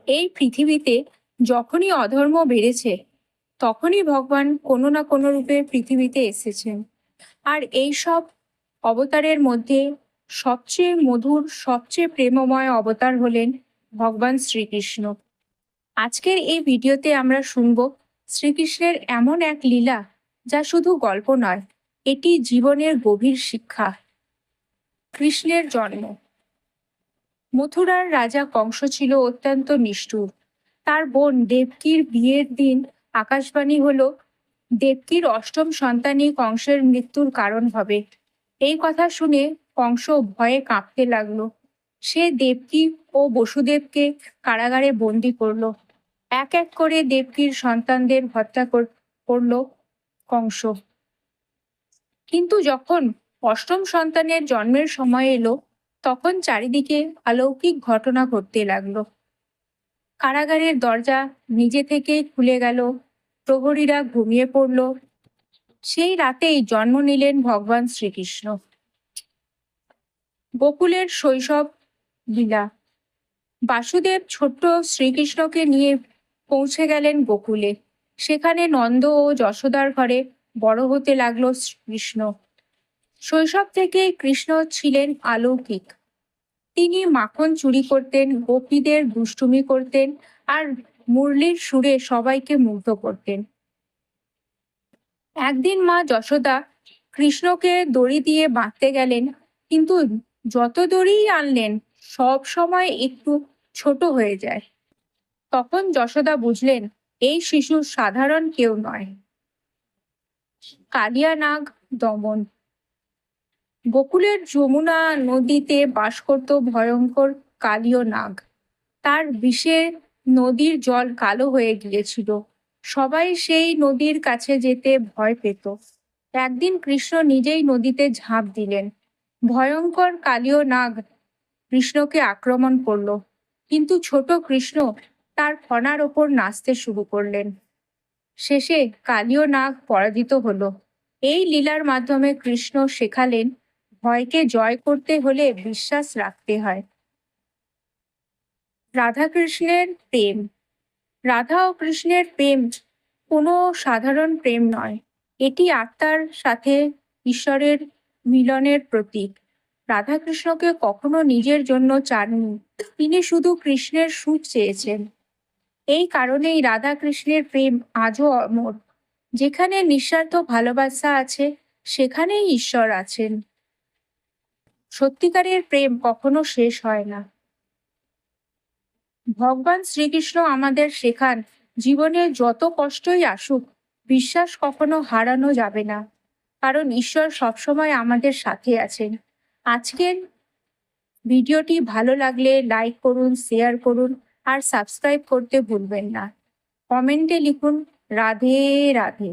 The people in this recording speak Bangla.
এই পৃথিবীতে যখনই অধর্ম বেড়েছে তখনই ভগবান কোনো না কোনো রূপে পৃথিবীতে এসেছেন। আর এই সব অবতারের মধ্যে সবচেয়ে মধুর, সবচেয়ে প্রেমময় অবতার হলেন ভগবান শ্রীকৃষ্ণ। আজকের এই ভিডিওতে আমরা শুনব শ্রীকৃষ্ণের এমন এক লীলা যা শুধু গল্প নয়, এটি জীবনের গভীর শিক্ষা। কৃষ্ণের জন্ম। মথুরার রাজা কংস ছিল অত্যন্ত নিষ্ঠুর। তার বোন দেবকীর বিয়ের দিন আকাশবাণী হলো দেবকীর অষ্টম সন্তানই কংসের মৃত্যুর কারণ হবে। এই কথা শুনে কংস ভয়ে কাঁপতে লাগলো। সে দেবকী ও বসুদেবকে কারাগারে বন্দি করলো। এক এক করে দেবকীর সন্তানদের হত্যা করলো কংস। কিন্তু যখন অষ্টম সন্তানের জন্মের সময় এলো, তখন চারিদিকে অলৌকিক ঘটনা ঘটতে লাগলো। কারাগারের দরজা নিজে থেকে খুলে গেল, প্রহরীরা ঘুমিয়ে পড়ল। সেই রাতেই জন্ম নিলেন ভগবান শ্রীকৃষ্ণ। গোকুলের শৈশব লীলা। বাসুদেব ছোট্ট শ্রীকৃষ্ণকে নিয়ে পৌঁছে গেলেন গোকুলে। সেখানে নন্দ ও যশোদার ঘরে বড় হতে লাগলো কৃষ্ণ। শৈশব থেকে কৃষ্ণ ছিলেন অলৌকিক। তিনি মাখন চুরি করতেন, গোপীদের দুষ্টুমি করতেন আর মুরলির সুরে সবাইকে মুগ্ধ করতেন। একদিন মা যশোদা কৃষ্ণকে দড়ি দিয়ে বাঁধতে গেলেন, কিন্তু যত দড়িই আনলেন সব সময় একটু ছোট হয়ে যায়। তখন যশোদা বুঝলেন এই শিশু সাধারণ কেউ নয়। কালিয়া নাগ দমন। গোকুলের যমুনা নদীতে বাস করত ভয়ঙ্কর কালীয় নাগ। তার বিষে নদীর জল কালো হয়ে গিয়েছিল। সবাই সেই নদীর কাছে যেতে ভয় পেত। একদিন কৃষ্ণ নিজেই নদীতে ঝাঁপ দিলেন। ভয়ঙ্কর কালীয় নাগ কৃষ্ণকে আক্রমণ করলো, কিন্তু ছোট কৃষ্ণ তার ফনার ওপর নাচতে শুরু করলেন। শেষে কালীয় নাগ পরাজিত হলো। এই লীলার মাধ্যমে কৃষ্ণ শেখালেন ভয়কে জয় করতে হলে বিশ্বাস রাখতে হয়। রাধা কৃষ্ণের প্রেম। রাধা ও কৃষ্ণের প্রেম কোনো সাধারণ প্রেম নয়, এটি আত্মার সাথে ঈশ্বরের মিলনের প্রতীক। রাধা কৃষ্ণকে কখনো নিজের জন্য চাননি, তিনি শুধু কৃষ্ণের সুখ চেয়েছেন। এই কারণেই রাধা কৃষ্ণের প্রেম আজও অমর। যেখানে নিঃস্বার্থ ভালোবাসা আছে, সেখানেই ঈশ্বর আছেন। সত্যিকারের প্রেম কখনো শেষ হয় না। ভগবান শ্রীকৃষ্ণ আমাদের শেখান জীবনে যত কষ্টই আসুক, বিশ্বাস কখনো হারানো যাবে না, কারণ ঈশ্বর সবসময় আমাদের সাথে আছেন। আজকের ভিডিওটি ভালো লাগলে লাইক করুন, শেয়ার করুন আর সাবস্ক্রাইব করতে ভুলবেন না। কমেন্টে লিখুন রাধে রাধে।